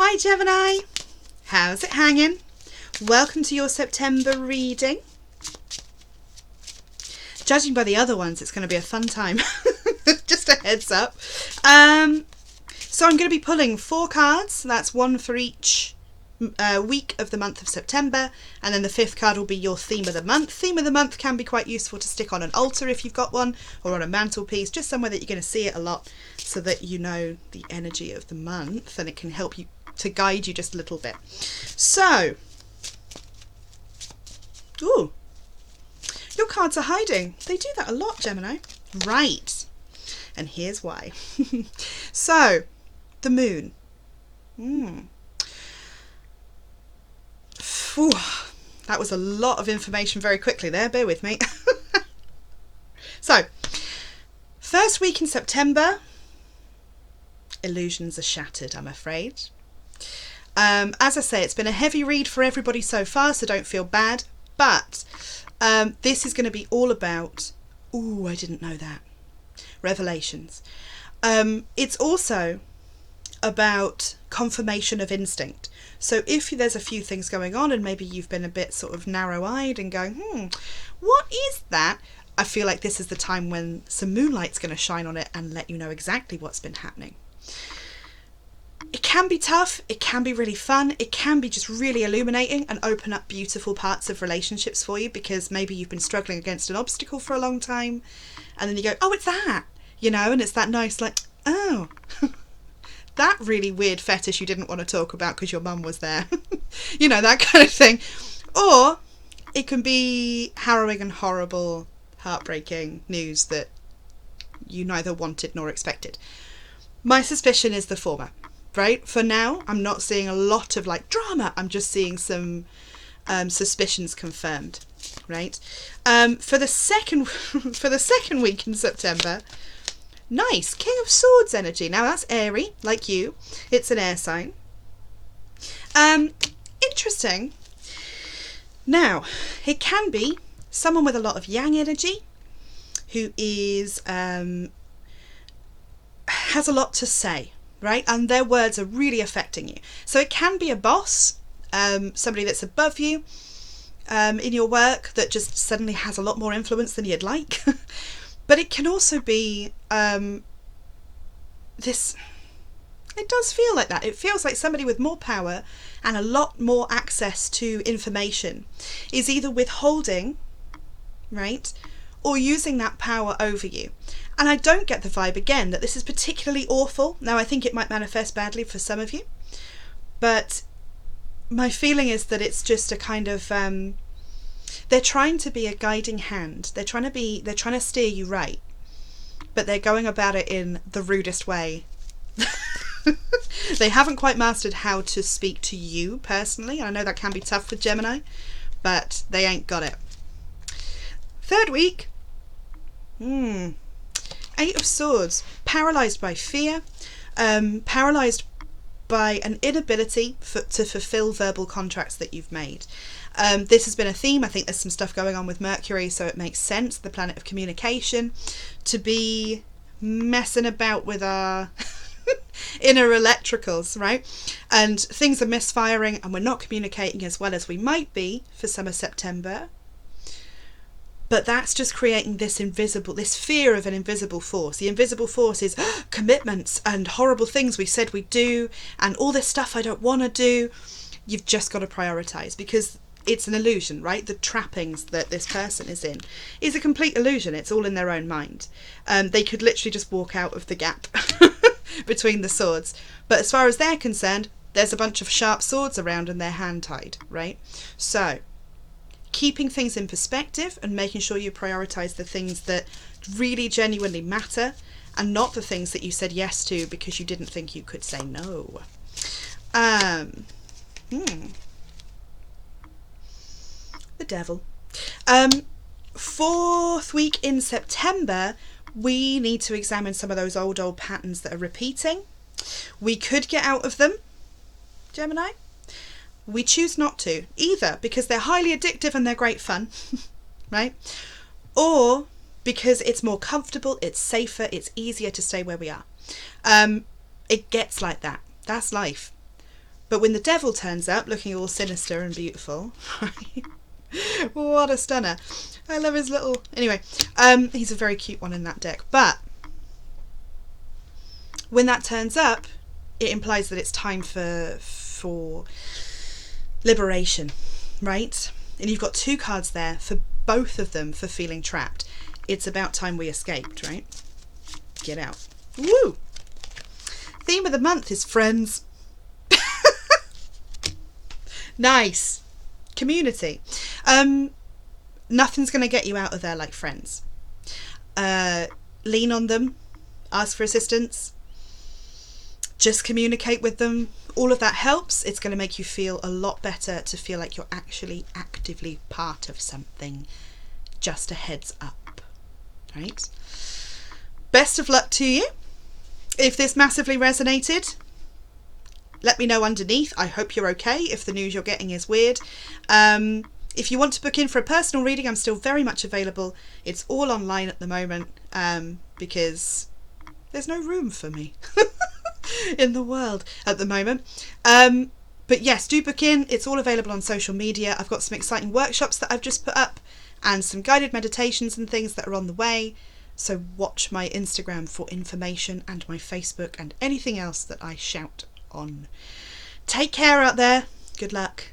Hi Gemini, how's it hanging? Welcome to your September reading. Judging by the other ones, it's going to be a fun time. Just a heads up. So I'm going to be pulling 4 cards. That's one for each week of the month of September, and then the 5th card will be your theme of the month. Theme of the month can be quite useful to stick on an altar if you've got one, or on a mantelpiece, just somewhere that you're going to see it a lot, so that you know the energy of the month, and it can help you to guide you just a little bit. So, ooh, your cards are hiding. They do that a lot, Gemini. Right, and here's why. So, the moon. Whew, that was a lot of information very quickly there, bear with me. So, first week in September, illusions are shattered, I'm afraid. As I say, it's been a heavy read for everybody so far, so don't feel bad, but this is going to be all about, ooh, I didn't know that, revelations. It's also about confirmation of instinct. So if there's a few things going on and maybe you've been a bit sort of narrow-eyed and going, what is that? I feel like this is the time when some moonlight's going to shine on it and let you know exactly what's been happening. It can be tough, it can be really fun, it can be just really illuminating and open up beautiful parts of relationships for you, because maybe you've been struggling against an obstacle for a long time and then you go, oh, it's that, you know, and it's that nice, like, oh, that really weird fetish you didn't want to talk about because your mum was there, you know, that kind of thing. Or it can be harrowing and horrible, heartbreaking news that you neither wanted nor expected. My suspicion is the former, right? For now, I'm not seeing a lot of like drama. I'm just seeing some suspicions confirmed, right? For the second week in September, nice, King of Swords energy. Now that's airy, like you. It's an air sign. Interesting. Now, it can be someone with a lot of yang energy who is has a lot to say, right? And their words are really affecting you. So it can be a boss, somebody that's above you in your work that just suddenly has a lot more influence than you'd like. But it can also be this, it does feel like that. It feels like somebody with more power and a lot more access to information is either withholding, right, or using that power over you. And I don't get the vibe, again, that this is particularly awful. Now, I think it might manifest badly for some of you, but my feeling is that it's just a kind of, they're trying to be a guiding hand. They're trying to steer you right, but they're going about it in the rudest way. They haven't quite mastered how to speak to you personally. I know that can be tough with Gemini, but they ain't got it. Third week, 8 of Swords, paralysed by fear, paralysed by an inability to fulfill verbal contracts that you've made. This has been a theme. I think there's some stuff going on with Mercury, so it makes sense, the planet of communication, to be messing about with our inner electricals, right? And things are misfiring and we're not communicating as well as we might be for summer September. But that's just creating this fear of an invisible force. The invisible force is commitments and horrible things we said we'd do and all this stuff I don't want to do. You've just got to prioritise, because it's an illusion, right? The trappings that this person is in is a complete illusion. It's all in their own mind. They could literally just walk out of the gap between the swords. But as far as they're concerned, there's a bunch of sharp swords around and they're hand-tied, right? So, keeping things in perspective and making sure you prioritise the things that really genuinely matter and not the things that you said yes to because you didn't think you could say no. The Devil. 4th week in September, we need to examine some of those old patterns that are repeating. We could get out of them, Gemini. We choose not to, either because they're highly addictive and they're great fun, right? Or because it's more comfortable, it's safer, it's easier to stay where we are. It gets like that. That's life. But when the devil turns up, looking all sinister and beautiful, right? What a stunner. I love his little... Anyway, he's a very cute one in that deck. But when that turns up, it implies that it's time for liberation, right? And you've got 2 cards there for both of them for feeling trapped. It's about time we escaped, right? Get out. Woo! Theme of the month is friends. Nice. Community. Nothing's going to get you out of there like friends. Lean on them. Ask for assistance. Just communicate with them. All of that helps. It's going to make you feel a lot better to feel like you're actually actively part of something. Just a heads up. Right? Best of luck to you. If this massively resonated, let me know underneath. I hope you're okay if the news you're getting is weird. If you want to book in for a personal reading, I'm still very much available. It's all online at the moment because there's no room for me in the world at the moment. But yes, do book in. It's all available on social media. I've got some exciting workshops that I've just put up and some guided meditations and things that are on the way. So watch my Instagram for information and my Facebook and anything else that I shout on. Take care out there. Good luck.